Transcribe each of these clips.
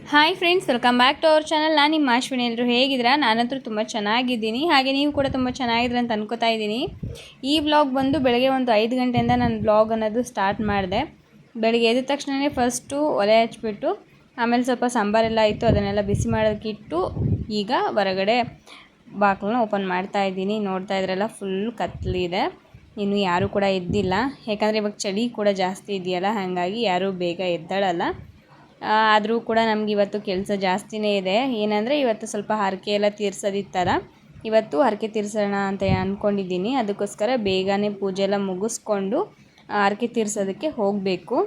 Hi friends, welcome back to our channel. ನಾನು ನಿಮ್ಮ ಅಶ್ವಿನಿ. ಎಲ್ಲರೂ ಹೇಗಿದ್ದೀರಾ? ನಾನಂತೂ ತುಂಬ ಚೆನ್ನಾಗಿದ್ದೀನಿ. ಹಾಗೆ ನೀವು ಕೂಡ ತುಂಬ ಚೆನ್ನಾಗಿದ್ದೀರ ಅಂತ ಅನ್ಕೋತಾ ಇದ್ದೀನಿ. ಈ ವ್ಲಾಗ್ ಬಂದು ಬೆಳಗ್ಗೆ ಒಂದು 5 ಗಂಟೆಯಿಂದ ನಾನು ವ್ಲಾಗ್ ಅನ್ನೋದು ಸ್ಟಾರ್ಟ್ ಮಾಡಿದೆ. ಬೆಳಗ್ಗೆ ಎದ್ದ ತಕ್ಷಣವೇ ಫಸ್ಟು ಒಲೆ ಹಚ್ಬಿಟ್ಟು ಆಮೇಲೆ ಸ್ವಲ್ಪ ಸಾಂಬಾರೆಲ್ಲ ಇತ್ತು, ಅದನ್ನೆಲ್ಲ ಬಿಸಿ ಮಾಡೋದಕ್ಕಿಟ್ಟು ಈಗ ಹೊರಗಡೆ ಬಾಗಿಲನ್ನ ಓಪನ್ ಮಾಡ್ತಾ ಇದ್ದೀನಿ. ನೋಡ್ತಾ ಇದ್ರೆಲ್ಲ ಫುಲ್ ಕತ್ತಲಿದೆ. ಇನ್ನು ಯಾರೂ ಕೂಡ ಎದ್ದಿಲ್ಲ, ಯಾಕಂದರೆ ಇವಾಗ ಚಳಿ ಕೂಡ ಜಾಸ್ತಿ ಇದೆಯಲ್ಲ, ಹಾಗಾಗಿ ಯಾರೂ ಬೇಗ ಎದ್ದಾಳಲ್ಲ. ಆದರೂ ಕೂಡ ನಮ್ಗೆ ಇವತ್ತು ಕೆಲಸ ಜಾಸ್ತಿನೇ ಇದೆ. ಏನಂದರೆ ಇವತ್ತು ಸ್ವಲ್ಪ ಹರಕೆ ಎಲ್ಲ ತೀರ್ಸೋದಿತ್ತಲ್ಲ, ಇವತ್ತು ಹರಕೆ ತೀರ್ಸೋಣ ಅಂತ ಅಂದ್ಕೊಂಡಿದ್ದೀನಿ. ಅದಕ್ಕೋಸ್ಕರ ಬೇಗನೆ ಪೂಜೆ ಎಲ್ಲ ಮುಗಿಸ್ಕೊಂಡು ಹರಕೆ ತೀರ್ಸೋದಕ್ಕೆ ಹೋಗಬೇಕು.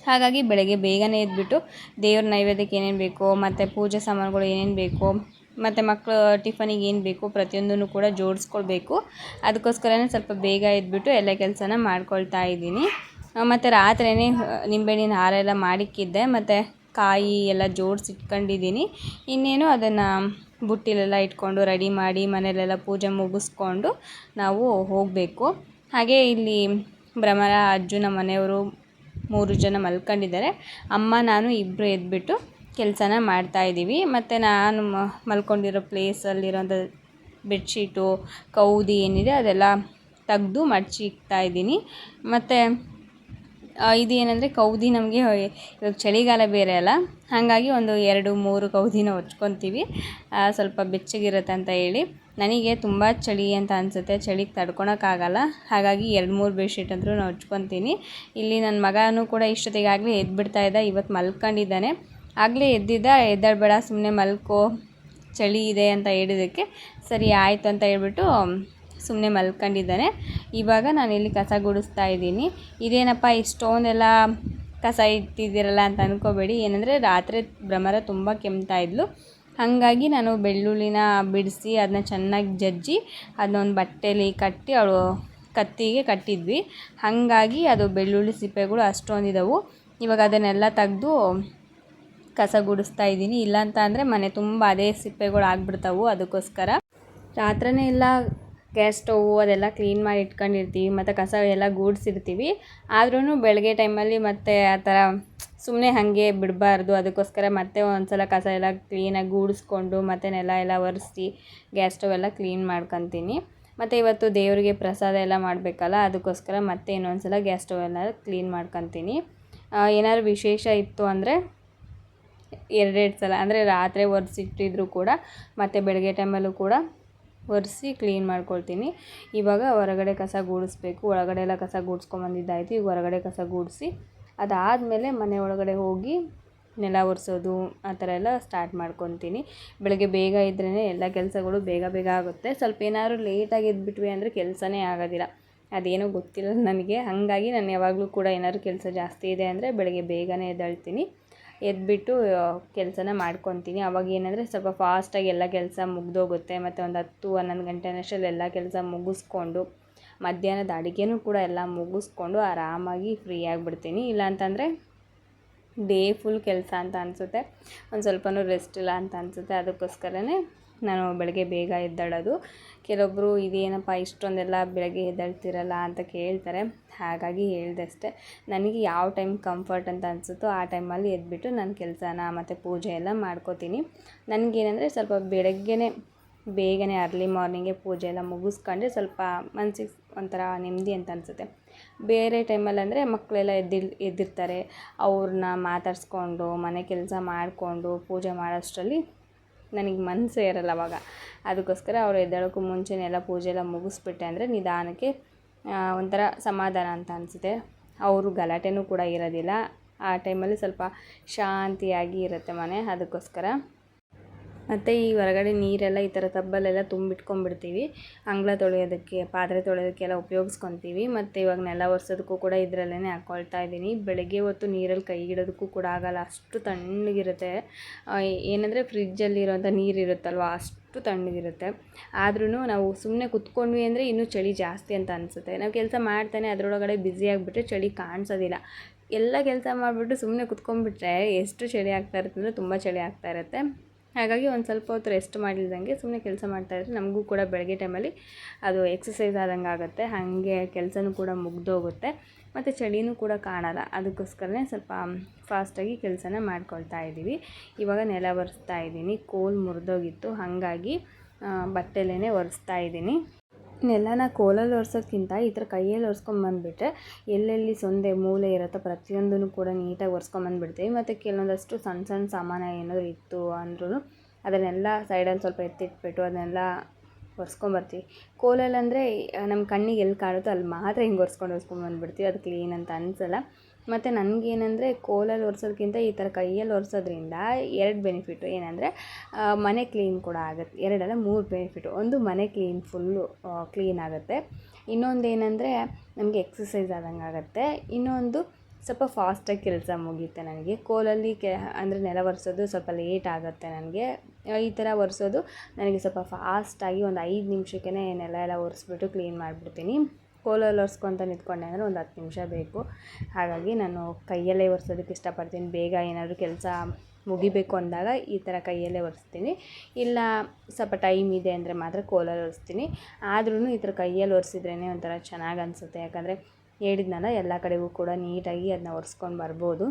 ಹಾಗಾಗಿ ಬೆಳಗ್ಗೆ ಬೇಗನೆ ಎದ್ಬಿಟ್ಟು ದೇವ್ರ ನೈವೇದ್ಯಕ್ಕೆ ಏನೇನು ಬೇಕೋ, ಮತ್ತು ಪೂಜೆ ಸಾಮಾನುಗಳು ಏನೇನು ಬೇಕೋ, ಮತ್ತು ಮಕ್ಕಳು ಟಿಫನಿಗೆ ಏನು ಬೇಕೋ ಪ್ರತಿಯೊಂದನ್ನು ಕೂಡ ಜೋಡಿಸ್ಕೊಳ್ಬೇಕು. ಅದಕ್ಕೋಸ್ಕರನೇ ಸ್ವಲ್ಪ ಬೇಗ ಎದ್ಬಿಟ್ಟು ಎಲ್ಲ ಕೆಲಸನ ಮಾಡ್ಕೊಳ್ತಾ ಇದ್ದೀನಿ. ಮತ್ತು ರಾತ್ರಿಯೇ ನಿಂಬೆಹಣ್ಣಿನ ಹಾರ ಎಲ್ಲ ಮಾಡಿಕ್ಕಿದ್ದೆ, ಮತ್ತು ಕಾಯಿ ಎಲ್ಲ ಜೋಡಿಸಿಟ್ಕೊಂಡಿದ್ದೀನಿ. ಇನ್ನೇನು ಅದನ್ನು ಬುಟ್ಟಿಲೆಲ್ಲ ಇಟ್ಕೊಂಡು ರೆಡಿ ಮಾಡಿ ಮನೆಯಲ್ಲೆಲ್ಲ ಪೂಜೆ ಮುಗಿಸ್ಕೊಂಡು ನಾವು ಹೋಗಬೇಕು. ಹಾಗೆ ಇಲ್ಲಿ ಭ್ರಮರ ಅಜ್ಜು ನಮ್ಮ ಮನೆಯವರು 3 ಜನ ಮಲ್ಕೊಂಡಿದ್ದಾರೆ. ಅಮ್ಮ ನಾನು ಇಬ್ಬರು ಎದ್ಬಿಟ್ಟು ಕೆಲಸನ ಮಾಡ್ತಾಯಿದ್ದೀವಿ. ಮತ್ತು ನಾನು ಮಲ್ಕೊಂಡಿರೋ ಪ್ಲೇಸಲ್ಲಿರೋಂಥ ಬೆಡ್ಶೀಟು ಕೌದಿ ಏನಿದೆ ಅದೆಲ್ಲ ತೆಗೆದು ಮಡಚಿ ಇಕ್ತಾಯಿದ್ದೀನಿ. ಮತ್ತು ಇದೇನೆಂದರೆ ಕೌದಿ ನಮಗೆ ಇವಾಗ ಚಳಿಗಾಲ ಬೇರೆ ಅಲ್ಲ, ಹಾಗಾಗಿ ಒಂದು 2-3 ಕೌದಿನ ಹೊಚ್ಕೊತೀವಿ, ಸ್ವಲ್ಪ ಬೆಚ್ಚಗಿರುತ್ತೆ ಅಂತ ಹೇಳಿ. ನನಗೆ ತುಂಬ ಚಳಿ ಅಂತ ಅನಿಸುತ್ತೆ, ಚಳಿಗೆ ತಡ್ಕೊಳಕ್ಕಾಗಲ್ಲ. ಹಾಗಾಗಿ 2-3 ಬೆಡ್ಶೀಟ್ ಅಂದರೂ ನಾನು ಹೊಚ್ಕೊತೀನಿ. ಇಲ್ಲಿ ನನ್ನ ಮಗನೂ ಕೂಡ ಇಷ್ಟೊತ್ತಿಗಾಗಲೇ ಎದ್ಬಿಡ್ತಾ ಇದ್ದ, ಇವತ್ತು ಮಲ್ಕೊಂಡಿದ್ದಾನೆ. ಆಗಲೇ ಎದ್ದೇಳಬೇಡ ಸುಮ್ಮನೆ ಮಲ್ಕೋ, ಚಳಿ ಇದೆ ಅಂತ ಹೇಳಿದ್ದಕ್ಕೆ ಸರಿ ಆಯಿತು ಅಂತ ಹೇಳ್ಬಿಟ್ಟು ಸುಮ್ಮನೆ ಮಲ್ಕೊಂಡಿದ್ದಾನೆ. ಇವಾಗ ನಾನು ಇಲ್ಲಿ ಕಸ ಗುಡಿಸ್ತಾ ಇದ್ದೀನಿ. ಇದೇನಪ್ಪ ಇಷ್ಟೊಂದೆಲ್ಲ ಕಸ ಇಟ್ಟಿದ್ದೀರಲ್ಲ ಅಂತ ಅಂದ್ಕೋಬೇಡಿ. ಏನಂದರೆ ರಾತ್ರಿ ಭ್ರಮರ ತುಂಬ ಕೆಮ್ತಾ ಇದ್ಲು, ಹಾಗಾಗಿ ನಾನು ಬೆಳ್ಳುಳ್ಳಿನ ಬಿಡಿಸಿ ಅದನ್ನ ಚೆನ್ನಾಗಿ ಜಜ್ಜಿ ಅದನ್ನ ಒಂದು ಬಟ್ಟೆಯಲ್ಲಿ ಕಟ್ಟಿ ಅವಳು ಕತ್ತಿಗೆ ಕಟ್ಟಿದ್ವಿ. ಹಾಗಾಗಿ ಅದು ಬೆಳ್ಳುಳ್ಳಿ ಸಿಪ್ಪೆಗಳು ಅಷ್ಟೊಂದಿದ್ದವು. ಇವಾಗ ಅದನ್ನೆಲ್ಲ ತೆಗೆದು ಕಸ ಗುಡಿಸ್ತಾ ಇದ್ದೀನಿ. ಇಲ್ಲಾಂತ ಅಂದರೆ ಮನೆ ತುಂಬ ಅದೇ ಸಿಪ್ಪೆಗಳು ಆಗಿಬಿಡ್ತಾವು. ಅದಕ್ಕೋಸ್ಕರ ರಾತ್ರಿನೇ ಎಲ್ಲ ಗ್ಯಾಸ್ ಸ್ಟೌವು ಅದೆಲ್ಲ ಕ್ಲೀನ್ ಮಾಡಿ ಇಟ್ಕೊಂಡಿರ್ತೀವಿ, ಮತ್ತು ಕಸ ಎಲ್ಲ ಗೂಡಿಸಿರ್ತೀವಿ. ಆದ್ರೂ ಬೆಳಗ್ಗೆ ಟೈಮಲ್ಲಿ ಮತ್ತೆ ಆ ಥರ ಸುಮ್ಮನೆ ಹಾಗೆ ಬಿಡಬಾರ್ದು. ಅದಕ್ಕೋಸ್ಕರ ಮತ್ತೆ ಒಂದು ಸಲ ಕಸ ಎಲ್ಲ ಕ್ಲೀನಾಗಿ ಗೂಡಿಸ್ಕೊಂಡು ಮತ್ತು ನೆಲ ಎಲ್ಲ ಒರೆಸಿ ಗ್ಯಾಸ್ ಸ್ಟವ್ ಎಲ್ಲ ಕ್ಲೀನ್ ಮಾಡ್ಕೊತೀನಿ. ಮತ್ತು ಇವತ್ತು ದೇವರಿಗೆ ಪ್ರಸಾದ ಎಲ್ಲ ಮಾಡಬೇಕಲ್ಲ, ಅದಕ್ಕೋಸ್ಕರ ಮತ್ತೆ ಇನ್ನೊಂದು ಸಲ ಗ್ಯಾಸ್ ಸ್ಟವ್ ಎಲ್ಲ ಕ್ಲೀನ್ ಮಾಡ್ಕೊತೀನಿ. ಏನಾದ್ರು ವಿಶೇಷ ಇತ್ತು ಅಂದರೆ 2 ಸಲ, ಅಂದರೆ ರಾತ್ರಿ ಒರೆಸಿಟ್ಟಿದ್ರು ಕೂಡ ಮತ್ತು ಬೆಳಗ್ಗೆ ಟೈಮಲ್ಲೂ ಕೂಡ ಒರೆಸಿ ಕ್ಲೀನ್ ಮಾಡ್ಕೊಳ್ತೀನಿ. ಇವಾಗ ಹೊರಗಡೆ ಕಸ ಗೂಡಿಸ್ಬೇಕು. ಒಳಗಡೆ ಎಲ್ಲ ಕಸ ಗೂಡಿಸ್ಕೊಂಬಂದಿದ್ದಾಯಿತು. ಈಗ ಹೊರಗಡೆ ಕಸ ಗೂಡಿಸಿ ಅದಾದಮೇಲೆ ಮನೆ ಒಳಗಡೆ ಹೋಗಿ ನೆಲ ಒರೆಸೋದು ಆ ಥರ ಎಲ್ಲ ಸ್ಟಾರ್ಟ್ ಮಾಡ್ಕೊತೀನಿ. ಬೆಳಗ್ಗೆ ಬೇಗ ಇದ್ರೇ ಎಲ್ಲ ಕೆಲಸಗಳು ಬೇಗ ಬೇಗ ಆಗುತ್ತೆ. ಸ್ವಲ್ಪ ಏನಾದರೂ ಲೇಟಾಗಿ ಎದ್ಬಿಟ್ವಿ ಅಂದರೆ ಕೆಲಸನೇ ಆಗೋದಿಲ್ಲ, ಅದೇನೋ ಗೊತ್ತಿಲ್ಲ ನನಗೆ. ಹಾಗಾಗಿ ನಾನು ಯಾವಾಗಲೂ ಕೂಡ ಏನಾದರೂ ಕೆಲಸ ಜಾಸ್ತಿ ಇದೆ ಅಂದರೆ ಬೆಳಗ್ಗೆ ಬೇಗನೆ ಎದ್ದೇಳ್ತೀನಿ. ಎದ್ಬಿಟ್ಟು ಕೆಲಸನ ಮಾಡ್ಕೊತೀನಿ. ಅವಾಗ ಏನಂದರೆ ಸ್ವಲ್ಪ ಫಾಸ್ಟಾಗಿ ಎಲ್ಲ ಕೆಲಸ ಮುಗಿದೋಗುತ್ತೆ. ಮತ್ತು ಒಂದು 10-11 ಗಂಟೆ ಅಷ್ಟರಲ್ಲಿ ಎಲ್ಲ ಕೆಲಸ ಮುಗಿಸ್ಕೊಂಡು ಮಧ್ಯಾಹ್ನದ ಅಡುಗೆನೂ ಕೂಡ ಎಲ್ಲ ಮುಗಿಸ್ಕೊಂಡು ಆರಾಮಾಗಿ ಫ್ರೀ ಆಗಿಬಿಡ್ತೀನಿ. ಇಲ್ಲಾಂತಂದರೆ ಡೇ ಫುಲ್ ಕೆಲಸ ಅಂತ ಅನಿಸುತ್ತೆ, ಒಂದು ಸ್ವಲ್ಪನೂ ರೆಸ್ಟ್ ಇಲ್ಲ ಅಂತ ಅನಿಸುತ್ತೆ. ಅದಕ್ಕೋಸ್ಕರನೇ ನಾನು ಬೆಳಗ್ಗೆ ಬೇಗ ಎದ್ದೇಳೋದು. ಕೆಲವೊಬ್ಬರು ಇದೇನಪ್ಪ ಇಷ್ಟೊಂದೆಲ್ಲ ಬೆಳಗ್ಗೆ ಎದ್ದೇಳ್ತಿರಲ್ಲ ಅಂತ ಕೇಳ್ತಾರೆ, ಹಾಗಾಗಿ ಹೇಳಿದೆ ಅಷ್ಟೇ. ನನಗೆ ಯಾವ ಟೈಮ್ ಕಂಫರ್ಟ್ ಅಂತ ಅನಿಸುತ್ತೋ ಆ ಟೈಮಲ್ಲಿ ಎದ್ಬಿಟ್ಟು ನಾನು ಕೆಲಸನ ಮತ್ತು ಪೂಜೆ ಎಲ್ಲ ಮಾಡ್ಕೋತೀನಿ. ನನಗೇನೆಂದರೆ ಸ್ವಲ್ಪ ಬೇಗನೆ ಅರ್ಲಿ ಮಾರ್ನಿಂಗೇ ಪೂಜೆ ಎಲ್ಲ ಮುಗಿಸ್ಕೊಂಡ್ರೆ ಸ್ವಲ್ಪ ಮನಸ್ಸಿಗೆ ಒಂಥರ ನೆಮ್ಮದಿ ಅಂತ ಅನಿಸುತ್ತೆ. ಬೇರೆ ಟೈಮಲ್ಲಿ ಅಂದರೆ ಮಕ್ಕಳೆಲ್ಲ ಎದ್ದಿರ್ತಾರೆ, ಅವ್ರನ್ನ ಮಾತಾಡಿಸ್ಕೊಂಡು ಮನೆ ಕೆಲಸ ಮಾಡಿಕೊಂಡು ಪೂಜೆ ಮಾಡೋಷ್ಟರಲ್ಲಿ ನನಗೆ ಮನಸ್ಸೇ ಇರಲ್ಲ ಅವಾಗ. ಅದಕ್ಕೋಸ್ಕರ ಅವ್ರು ಎದ್ದೇಳೋಕ್ಕೂ ಮುಂಚೆನೇ ಎಲ್ಲ ಪೂಜೆ ಎಲ್ಲ ಮುಗಿಸ್ಬಿಟ್ಟೆ ಅಂದರೆ ನಿಧಾನಕ್ಕೆ ಒಂಥರ ಸಮಾಧಾನ ಅಂತ ಅನಿಸುತ್ತೆ. ಅವರು ಗಲಾಟೆನೂ ಕೂಡ ಇರೋದಿಲ್ಲ. ಆ ಟೈಮಲ್ಲಿ ಸ್ವಲ್ಪ ಶಾಂತಿಯಾಗಿ ಇರುತ್ತೆ ಮನೆ. ಅದಕ್ಕೋಸ್ಕರ ಮತ್ತು ಈ ಹೊರಗಡೆ ನೀರೆಲ್ಲ ಈ ಥರ ಟಬ್ಬಲ್ಲೆಲ್ಲ ತುಂಬಿಟ್ಕೊಂಡ್ಬಿಡ್ತೀವಿ. ಅಂಗಳ ತೊಳೆಯೋದಕ್ಕೆ, ಪಾತ್ರೆ ತೊಳೆಯೋದಕ್ಕೆಲ್ಲ ಉಪಯೋಗಿಸ್ಕೊತೀವಿ. ಮತ್ತು ಇವಾಗ ನೆಲ ಒರೆಸೋದಕ್ಕೂ ಕೂಡ ಇದರಲ್ಲೇ ಹಾಕ್ಕೊಳ್ತಾ ಇದ್ದೀನಿ. ಬೆಳಗ್ಗೆ ಹೊತ್ತು ನೀರಲ್ಲಿ ಕೈ ಇಡೋದಕ್ಕೂ ಕೂಡ ಆಗೋಲ್ಲ, ಅಷ್ಟು ತಣ್ಣಗಿರುತ್ತೆ. ಏನಂದರೆ ಫ್ರಿಜ್ಜಲ್ಲಿರೋಂಥ ನೀರು ಇರುತ್ತಲ್ವ, ಅಷ್ಟು ತಣ್ಣಗಿರುತ್ತೆ. ಆದ್ರೂ ನಾವು ಸುಮ್ಮನೆ ಕುತ್ಕೊಂಡ್ವಿ ಅಂದರೆ ಇನ್ನೂ ಚಳಿ ಜಾಸ್ತಿ ಅಂತ ಅನಿಸುತ್ತೆ. ನಾವು ಕೆಲಸ ಮಾಡ್ತಾನೆ ಅದರೊಳಗಡೆ ಬ್ಯುಸಿಯಾಗಿಬಿಟ್ರೆ ಚಳಿ ಕಾಣಿಸೋದಿಲ್ಲ. ಎಲ್ಲ ಕೆಲಸ ಮಾಡಿಬಿಟ್ಟು ಸುಮ್ಮನೆ ಕುತ್ಕೊಂಡ್ಬಿಟ್ರೆ ಎಷ್ಟು ಚಳಿ ಆಗ್ತಾ ಇರುತ್ತೆ ಅಂದರೆ ತುಂಬ ಚಳಿ ಆಗ್ತಾ ಇರುತ್ತೆ. ಹಾಗಾಗಿ ಒಂದು ಸ್ವಲ್ಪ ಹೊತ್ತು ರೆಸ್ಟ್ ಮಾಡಿಲ್ದಂಗೆ ಸುಮ್ಮನೆ ಕೆಲಸ ಮಾಡ್ತಾಯಿದ್ರೆ ನಮಗೂ ಕೂಡ ಬೆಳಗ್ಗೆ ಟೈಮಲ್ಲಿ ಅದು ಎಕ್ಸಸೈಸ್ ಆದಂಗೆ ಆಗುತ್ತೆ. ಹಾಗೆ ಕೆಲಸನೂ ಕೂಡ ಮುಗ್ದೋಗುತ್ತೆ. ಮತ್ತು ಚಳಿನೂ ಕೂಡ ಕಾಣಲ್ಲ. ಅದಕ್ಕೋಸ್ಕರನೇ ಸ್ವಲ್ಪ ಫಾಸ್ಟಾಗಿ ಕೆಲಸನ ಮಾಡ್ಕೊಳ್ತಾ ಇದ್ದೀವಿ. ಇವಾಗ ನೆಲ ಒರೆಸ್ತಾ ಇದ್ದೀನಿ. ಕೋಲ್ ಮುರಿದೋಗಿತ್ತು, ಹಾಗಾಗಿ ಬಟ್ಟೆಲೇ ಒರೆಸ್ತಾ ಇದ್ದೀನಿ. ನೆಲನ ಕೋಲಲ್ಲಿ ಒರೆಸೋದ್ಕಿಂತ ಈ ಥರ ಕೈಯಲ್ಲಿ ಒರೆಸ್ಕೊಂಬಂದುಬಿಟ್ರೆ ಎಲ್ಲೆಲ್ಲಿ ಸೊಂದೆ ಮೂಲೆ ಇರುತ್ತೋ ಪ್ರತಿಯೊಂದೂ ಕೂಡ ನೀಟಾಗಿ ಒರೆಸ್ಕೊಂಬಂದುಬಿಡ್ತೀವಿ. ಮತ್ತು ಕೆಲವೊಂದಷ್ಟು ಸಣ್ಣ ಸಣ್ಣ ಸಾಮಾನು ಏನಾದರೂ ಇತ್ತು ಅಂದ್ರೂ ಅದನ್ನೆಲ್ಲ ಸೈಡಲ್ಲಿ ಸ್ವಲ್ಪ ಎತ್ತಿಟ್ಬಿಟ್ಟು ಅದನ್ನೆಲ್ಲ ಒರೆಸ್ಕೊಂಬರ್ತೀವಿ. ಕೋಲಲ್ಲಿ ಅಂದರೆ ನಮ್ಮ ಕಣ್ಣಿಗೆ ಎಲ್ಲಿ ಕಾಣುತ್ತೋ ಅಲ್ಲಿ ಮಾತ್ರ ಹಿಂಗೆ ಒರೆಸ್ಕೊಂಬಂದುಬಿಡ್ತೀವಿ. ಅದು ಕ್ಲೀನ್ ಅಂತ ಅನಿಸಲ್ಲ. ಮತ್ತು ನನಗೇನೆಂದರೆ ಕೋಲಲ್ಲಿ ಒರೆಸೋದ್ಕಿಂತ ಈ ಥರ ಕೈಯಲ್ಲಿ ಒರೆಸೋದ್ರಿಂದ 2 ಬೆನಿಫಿಟ್ಟು. ಏನಂದರೆ ಮನೆ ಕ್ಲೀನ್ ಕೂಡ ಆಗುತ್ತೆ. 2 ಅಲ್ಲ 3 ಬೆನಿಫಿಟ್ಟು. ಒಂದು, ಮನೆ ಫುಲ್ಲು ಕ್ಲೀನ್ ಆಗುತ್ತೆ. ಇನ್ನೊಂದು ಏನಂದರೆ ನಮಗೆ ಎಕ್ಸಸೈಸ್ ಆದಂಗೆ ಆಗುತ್ತೆ. ಇನ್ನೊಂದು ಸ್ವಲ್ಪ ಫಾಸ್ಟಾಗಿ ಕೆಲಸ ಮುಗಿಯುತ್ತೆ ನನಗೆ. ಕೋಲಲ್ಲಿ ಅಂದರೆ ನೆಲ ಒರೆಸೋದು ಸ್ವಲ್ಪ ಲೇಟ್ ಆಗುತ್ತೆ ನನಗೆ. ಈ ಥರ ಒರೆಸೋದು ನನಗೆ ಸ್ವಲ್ಪ ಫಾಸ್ಟಾಗಿ ಒಂದು 5 ನಿಮಿಷಕ್ಕೇ ನೆಲ ಎಲ್ಲ ಒರೆಸ್ಬಿಟ್ಟು ಕ್ಲೀನ್ ಮಾಡಿಬಿಡ್ತೀನಿ. ಕೋಲಲ್ಲಿ ಒರೆಸ್ಕೊತ ನಿಂತ್ಕೊಂಡೆ ಅಂದರೆ ಒಂದು 10 ನಿಮಿಷ ಬೇಕು. ಹಾಗಾಗಿ ನಾನು ಕೈಯಲ್ಲೇ ಒರೆಸೋದಕ್ಕೆ ಇಷ್ಟಪಡ್ತೀನಿ. ಬೇಗ ಏನಾದರೂ ಕೆಲಸ ಮುಗಿಬೇಕು ಅಂದಾಗ ಈ ಥರ ಕೈಯಲ್ಲೇ ಒರೆಸ್ತೀನಿ. ಇಲ್ಲ ಸ್ವಲ್ಪ ಟೈಮ್ ಇದೆ ಅಂದರೆ ಮಾತ್ರ ಕೋಲಲ್ಲಿ ಒರೆಸ್ತೀನಿ. ಆದ್ರೂ ಈ ಥರ ಕೈಯಲ್ಲಿ ಒರೆಸಿದ್ರೇ ಒಂಥರ ಚೆನ್ನಾಗಿ ಅನಿಸುತ್ತೆ. ಯಾಕಂದರೆ ಹೇಳಿದ್ನಲ್ಲ, ಎಲ್ಲ ಕಡೆಗೂ ಕೂಡ ನೀಟಾಗಿ ಅದನ್ನ ಒರೆಸ್ಕೊಂಡು ಬರ್ಬೋದು.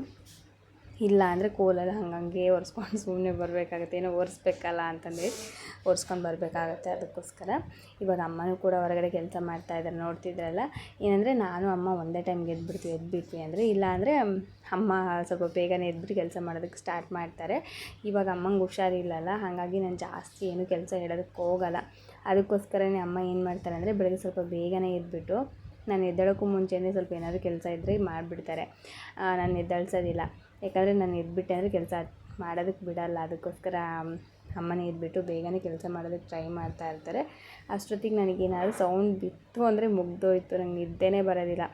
ಇಲ್ಲ ಅಂದರೆ ಕೋಲಲ್ಲಿ ಹಂಗಂಗೆ ಒರೆಸ್ಕೊಂಡು ಸುಮ್ಮನೆ ಬರಬೇಕಾಗುತ್ತೆ. ಏನೋ ಒರೆಸ್ಬೇಕಲ್ಲ ಅಂತಂದೇಳಿ ಒರೆಸ್ಕೊಂಡು ಬರಬೇಕಾಗತ್ತೆ. ಅದಕ್ಕೋಸ್ಕರ ಇವಾಗ ಅಮ್ಮನೂ ಕೂಡ ಹೊರಗಡೆ ಕೆಲಸ ಮಾಡ್ತಾಯಿದ್ದಾರೆ, ನೋಡ್ತಿದ್ರಲ್ಲ. ಏನಂದರೆ ನಾನು ಅಮ್ಮ ಒಂದೇ ಟೈಮ್ಗೆ ಎದ್ಬಿಟ್ವಿ ಅಂದರೆ, ಇಲ್ಲ ಅಂದರೆ ಅಮ್ಮ ಸ್ವಲ್ಪ ಬೇಗನೆ ಎದ್ಬಿಟ್ಟು ಕೆಲಸ ಮಾಡೋದಕ್ಕೆ ಸ್ಟಾರ್ಟ್ ಮಾಡ್ತಾರೆ. ಇವಾಗ ಅಮ್ಮಂಗೆ ಹುಷಾರಿಲ್ಲಲ್ಲ, ಹಾಗಾಗಿ ನಾನು ಜಾಸ್ತಿ ಏನು ಕೆಲಸ ಹೇಳೋದಕ್ಕೆ ಹೋಗಲ್ಲ. ಅದಕ್ಕೋಸ್ಕರನೇ ಅಮ್ಮ ಏನು ಮಾಡ್ತಾರೆ ಅಂದರೆ ಬೆಳಗ್ಗೆ ಸ್ವಲ್ಪ ಬೇಗನೆ ಎದ್ಬಿಟ್ಟು ನಾನು ಎದ್ದೇಳೋಕ್ಕೂ ಮುಂಚೆನೇ ಸ್ವಲ್ಪ ಏನಾದರೂ ಕೆಲಸ ಇದ್ದರೆ ಮಾಡಿಬಿಡ್ತಾರೆ. ನಾನು ಎದ್ದೇಳ್ಸೋದಿಲ್ಲ. ಯಾಕಂದರೆ ನಾನು ಎದ್ಬಿಟ್ಟೆ ಅಂದರೆ ಕೆಲಸ ಮಾಡೋದಕ್ಕೆ ಬಿಡಲ್ಲ. ಅದಕ್ಕೋಸ್ಕರ ಅಮ್ಮನೇ ಎದ್ಬಿಟ್ಟು ಬೇಗನೆ ಕೆಲಸ ಮಾಡೋದಕ್ಕೆ ಟ್ರೈ ಮಾಡ್ತಾ ಇರ್ತಾರೆ. ಅಷ್ಟೊತ್ತಿಗೆ ನನಗೇನಾದರೂ ಸೌಂಡ್ ಬಿತ್ತು ಅಂದರೆ ಮುಗ್ದೋಯ್ತು, ನಂಗೆ ನಿದ್ದೆನೇ ಬರೋದಿಲ್ಲ.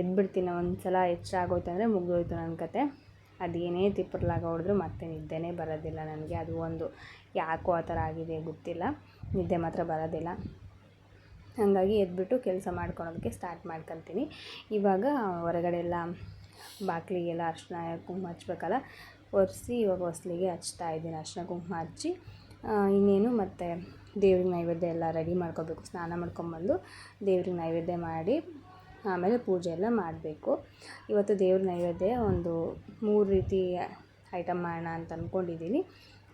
ಎದ್ಬಿಡ್ತೀನಿ. ಒಂದು ಸಲ ಎಚ್ಚರ ಆಗೋಯ್ತು ಅಂದರೆ ಮುಗ್ದೋಯ್ತು ನನ್ನ ಕತೆ. ಅದೇನೇ ತಿಪ್ಪರ್ಲಾಗ ಹೊಡೆದ್ರು ಮತ್ತೆ ನಿದ್ದೆನೇ ಬರೋದಿಲ್ಲ ನನಗೆ. ಅದು ಒಂದು ಯಾಕೋ ಆ ಥರ ಆಗಿದೆ ಗೊತ್ತಿಲ್ಲ, ನಿದ್ದೆ ಮಾತ್ರ ಬರೋದಿಲ್ಲ. ಹಾಗಾಗಿ ಎದ್ಬಿಟ್ಟು ಕೆಲಸ ಮಾಡ್ಕೊಳೋದಕ್ಕೆ ಸ್ಟಾರ್ಟ್ ಮಾಡ್ಕೊತೀನಿ. ಇವಾಗ ಹೊರಗಡೆ ಎಲ್ಲ ಬಾಗಿಲಿಗೆಲ್ಲ ಅರಿಶಿನ ಕುಂಕುಮ ಹಚ್ಬೇಕಲ್ಲ, ಒರೆಸಿ ಇವಾಗ ಹೊಸ್ಲಿಗೆ ಹಚ್ತಾ ಇದ್ದೀನಿ. ಅರಿಶಿನ ಕುಂಕುಮ ಹಚ್ಚಿ ಇನ್ನೇನು ಮತ್ತು ದೇವ್ರಿಗೆ ನೈವೇದ್ಯ ಎಲ್ಲ ರೆಡಿ ಮಾಡ್ಕೋಬೇಕು. ಸ್ನಾನ ಮಾಡ್ಕೊಂಬಂದು ದೇವ್ರಿಗೆ ನೈವೇದ್ಯ ಮಾಡಿ ಆಮೇಲೆ ಪೂಜೆ ಎಲ್ಲ ಮಾಡಬೇಕು. ಇವತ್ತು ದೇವ್ರ ನೈವೇದ್ಯ ಒಂದು 3 ರೀತಿ ಐಟಮ್ ಮಾಡೋಣ ಅಂತ ಅಂದ್ಕೊಂಡಿದ್ದೀನಿ.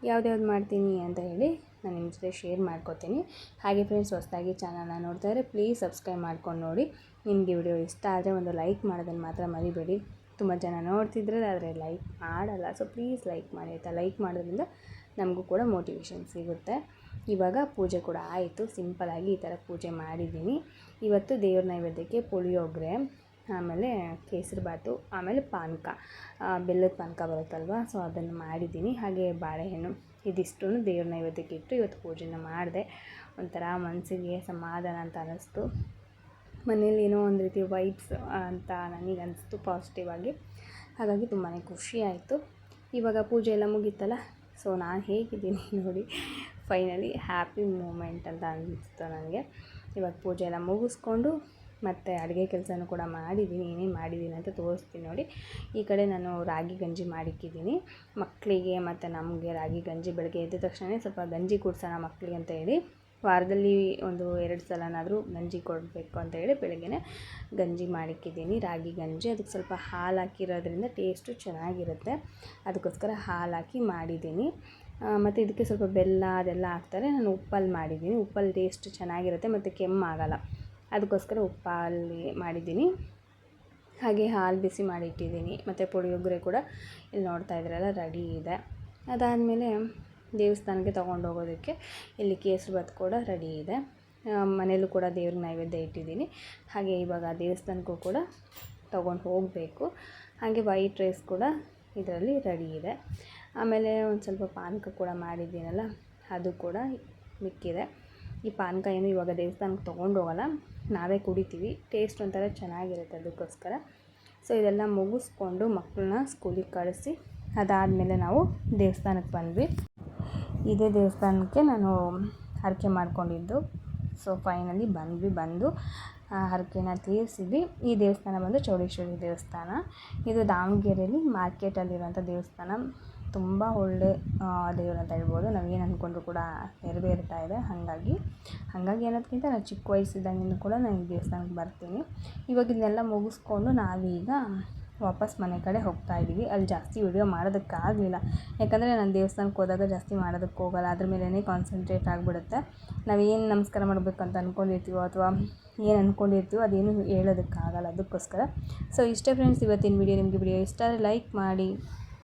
ಯಾವ್ದ್ಯಾವ್ದು ಮಾಡ್ತೀನಿ ಅಂತ ಹೇಳಿ ನಾನು ನಿಮ್ಮ ಜೊತೆ ಶೇರ್ ಮಾಡ್ಕೋತೀನಿ. ಹಾಗೆ ಫ್ರೆಂಡ್ಸ್, ಹೊಸದಾಗಿ ಚಾನಲ್ನ ನೋಡ್ತಾ ಇದ್ದರೆ ಪ್ಲೀಸ್ ಸಬ್ಸ್ಕ್ರೈಬ್ ಮಾಡ್ಕೊಂಡು ನೋಡಿ. ನಿಮಗೆ ವಿಡಿಯೋ ಇಷ್ಟ ಆದರೆ ಒಂದು ಲೈಕ್ ಮಾಡೋದನ್ನು ಮಾತ್ರ ಮರಿಬೇಡಿ. ತುಂಬ ಜನ ನೋಡ್ತಿದ್ರೆ ಆದರೆ ಲೈಕ್ ಮಾಡಲ್ಲ. ಸೊ ಪ್ಲೀಸ್ ಲೈಕ್ ಮಾಡಿ ಆಯಿತಾ. ಲೈಕ್ ಮಾಡೋದ್ರಿಂದ ನಮಗೂ ಕೂಡ ಮೋಟಿವೇಶನ್ ಸಿಗುತ್ತೆ. ಇವಾಗ ಪೂಜೆ ಕೂಡ ಆಯಿತು. ಸಿಂಪಲಾಗಿ ಈ ಥರ ಪೂಜೆ ಮಾಡಿದ್ದೀನಿ. ಇವತ್ತು ದೇವ್ರ ನೈವೇದ್ಯಕ್ಕೆ ಪುಳಿಯೋಗರೆ, ಆಮೇಲೆ ಕೇಸರಿಬಾತು, ಆಮೇಲೆ ಪಾನಕ, ಬೆಲ್ಲದ ಪಾನಕ ಬರುತ್ತಲ್ವ, ಸೊ ಅದನ್ನು ಮಾಡಿದ್ದೀನಿ. ಹಾಗೆ ಬಾಳೆಹಣ್ಣು, ಇದಿಷ್ಟು ದೇವ್ರ ನೈವೇದ್ಯಕ್ಕೆ ಇಟ್ಟು ಇವತ್ತು ಪೂಜೆನ ಮಾಡಿದೆ. ಒಂಥರ ಮನಸ್ಸಿಗೆ ಸಮಾಧಾನ ಅಂತ ಅನ್ನಿಸ್ತು. ಮನೇಲಿ ಏನೋ ಒಂದು ರೀತಿ ವೈಬ್ಸ್ ಅಂತ ನನಗೆ ಅನಿಸ್ತು ಪಾಸಿಟಿವ್ ಆಗಿ. ಹಾಗಾಗಿ ತುಂಬಾ ಖುಷಿ ಆಯಿತು. ಇವಾಗ ಪೂಜೆ ಎಲ್ಲ ಮುಗೀತಲ್ಲ, ಸೊ ನಾನು ಹೇಗಿದ್ದೀನಿ ನೋಡಿ. ಫೈನಲಿ ಹ್ಯಾಪಿ ಮೂಮೆಂಟ್ ಅಂತ ಅನಿಸ್ತು ನನಗೆ. ಇವಾಗ ಪೂಜೆ ಎಲ್ಲ ಮುಗಿಸ್ಕೊಂಡು ಮತ್ತು ಅಡುಗೆ ಕೆಲಸನೂ ಕೂಡ ಮಾಡಿದ್ದೀನಿ. ಏನೇನು ಮಾಡಿದ್ದೀನಿ ಅಂತ ತೋರಿಸ್ತೀನಿ ನೋಡಿ. ಈ ಕಡೆ ನಾನು ರಾಗಿ ಗಂಜಿ ಮಾಡಿಕ್ಕಿದ್ದೀನಿ ಮಕ್ಕಳಿಗೆ ಮತ್ತು ನಮಗೆ. ರಾಗಿ ಗಂಜಿ ಬೆಳಗ್ಗೆ ಎದ್ದ ತಕ್ಷಣ ಸ್ವಲ್ಪ ಗಂಜಿ ಕುಡಿಸೋಣ ಮಕ್ಕಳಿಗೆ ಅಂತ ಹೇಳಿ, ವಾರದಲ್ಲಿ ಒಂದು 2 ಸಲನಾದರೂ ಗಂಜಿ ಕೊಡಬೇಕು ಅಂತ ಹೇಳಿ ಬೆಳಗ್ಗೆ ಗಂಜಿ ಮಾಡಿಕ್ಕಿದ್ದೀನಿ, ರಾಗಿ ಗಂಜಿ. ಅದಕ್ಕೆ ಸ್ವಲ್ಪ ಹಾಲು ಹಾಕಿರೋದ್ರಿಂದ ಟೇಸ್ಟು ಚೆನ್ನಾಗಿರುತ್ತೆ. ಅದಕ್ಕೋಸ್ಕರ ಹಾಲು ಹಾಕಿ ಮಾಡಿದ್ದೀನಿ. ಮತ್ತು ಇದಕ್ಕೆ ಸ್ವಲ್ಪ ಬೆಲ್ಲ ಅದೆಲ್ಲ ಹಾಕ್ತಾರೆ. ನಾನು ಉಪ್ಪಲ್ಲಿ ಮಾಡಿದ್ದೀನಿ. ಉಪ್ಪಲ್ಲಿ ಟೇಸ್ಟ್ ಚೆನ್ನಾಗಿರುತ್ತೆ ಮತ್ತು ಕೆಮ್ಮಾಗಲ್ಲ. ಅದಕ್ಕೋಸ್ಕರ ಉಪ್ಪಲ್ಲಿ ಮಾಡಿದ್ದೀನಿ. ಹಾಗೆ ಹಾಲು ಬಿಸಿ ಮಾಡಿ ಇಟ್ಟಿದ್ದೀನಿ. ಮತ್ತು ಪುಳಿಯೋಗರೆ ಕೂಡ ಇಲ್ಲಿ ನೋಡ್ತಾ ಇದ್ರಲ್ಲ ರೆಡಿ ಇದೆ. ಅದಾದಮೇಲೆ ದೇವಸ್ಥಾನಕ್ಕೆ ತೊಗೊಂಡು ಹೋಗೋದಕ್ಕೆ ಇಲ್ಲಿ ಕೇಸರಿಬಾತು ಕೂಡ ರೆಡಿ ಇದೆ. ಮನೆಯಲ್ಲೂ ಕೂಡ ದೇವ್ರ ನೈವೇದ್ಯ ಇಟ್ಟಿದ್ದೀನಿ. ಹಾಗೆ ಇವಾಗ ದೇವಸ್ಥಾನಕ್ಕೂ ಕೂಡ ತೊಗೊಂಡು ಹೋಗಬೇಕು. ಹಾಗೆ ವೈಟ್ ರೈಸ್ ಕೂಡ ಇದರಲ್ಲಿ ರೆಡಿ ಇದೆ. ಆಮೇಲೆ ಒಂದು ಸ್ವಲ್ಪ ಪಾನಕ ಕೂಡ ಮಾಡಿದ್ದೀನಲ್ಲ, ಅದು ಕೂಡ ಮಿಕ್ಕಿದೆ. ಈ ಪಾನಕ ಏನು ಇವಾಗ ದೇವಸ್ಥಾನಕ್ಕೆ ತೊಗೊಂಡು ಹೋಗಲ್ಲ, ನಾವೇ ಕುಡಿತೀವಿ. ಟೇಸ್ಟ್ ಒಂಥರ ಚೆನ್ನಾಗಿರುತ್ತೆ, ಅದಕ್ಕೋಸ್ಕರ. ಸೊ ಇದೆಲ್ಲ ಮುಗಿಸ್ಕೊಂಡು ಮಕ್ಕಳನ್ನ ಸ್ಕೂಲಿಗೆ ಕಳಿಸಿ ಅದಾದಮೇಲೆ ನಾವು ದೇವಸ್ಥಾನಕ್ಕೆ ಬಂದ್ವಿ. ಇದೇ ದೇವಸ್ಥಾನಕ್ಕೆ ನಾನು ಹರಕೆ ಮಾಡ್ಕೊಂಡಿದ್ದು. ಸೊ ಫೈನಲಿ ಬಂದು ಹರಕೆನ ತೀರಿಸಿದ್ವಿ. ಈ ದೇವಸ್ಥಾನ ಬಂದು ಚೌಡೇಶ್ವರಿ ದೇವಸ್ಥಾನ. ಇದು ದಾವಣಗೆರೆಯಲ್ಲಿ ಮಾರ್ಕೆಟಲ್ಲಿರುವಂಥ ದೇವಸ್ಥಾನ. ತುಂಬ ಒಳ್ಳೆ ದೇವರು ಅಂತ ಹೇಳ್ಬೋದು. ನಾವೇನು ಅಂದ್ಕೊಂಡ್ರು ಕೂಡ ನೆರವೇರ್ತಾ ಇದೆ. ಹಾಗಾಗಿ ಅನ್ನೋದಕ್ಕಿಂತ ನಾನು ಚಿಕ್ಕ ವಯಸ್ಸಿದ್ದಾಗಿಂದ ಕೂಡ ನಾನು ಈ ದೇವಸ್ಥಾನಕ್ಕೆ ಬರ್ತೀನಿ. ಇವಾಗ ಇದನ್ನೆಲ್ಲ ಮುಗಿಸ್ಕೊಂಡು ನಾವೀಗ ವಾಪಸ್ ಮನೆ ಕಡೆ ಹೋಗ್ತಾ ಇದ್ದೀವಿ. ಅಲ್ಲಿ ಜಾಸ್ತಿ ವಿಡಿಯೋ ಮಾಡೋದಕ್ಕಾಗಲಿಲ್ಲ, ಯಾಕಂದರೆ ನಾನು ದೇವಸ್ಥಾನಕ್ಕೆ ಹೋದಾಗ ಜಾಸ್ತಿ ಮಾಡೋದಕ್ಕೆ ಹೋಗಲ್ಲ. ಅದ್ರ ಮೇಲೇ ಕಾನ್ಸಂಟ್ರೇಟ್ ಆಗಿಬಿಡುತ್ತೆ. ನಾವೇನು ನಮಸ್ಕಾರ ಮಾಡಬೇಕಂತ ಅಂದ್ಕೊಂಡಿರ್ತೀವೋ ಅಥವಾ ಏನು ಅಂದ್ಕೊಂಡಿರ್ತೀವೋ ಅದೇನು ಹೇಳೋದಕ್ಕಾಗಲ್ಲ. ಅದಕ್ಕೋಸ್ಕರ ಇಷ್ಟೇ ಫ್ರೆಂಡ್ಸ್ ಇವತ್ತಿನ ವಿಡಿಯೋ. ನಿಮಗೆ ವಿಡಿಯೋ ಇಷ್ಟ ಆದರೆ ಲೈಕ್ ಮಾಡಿ.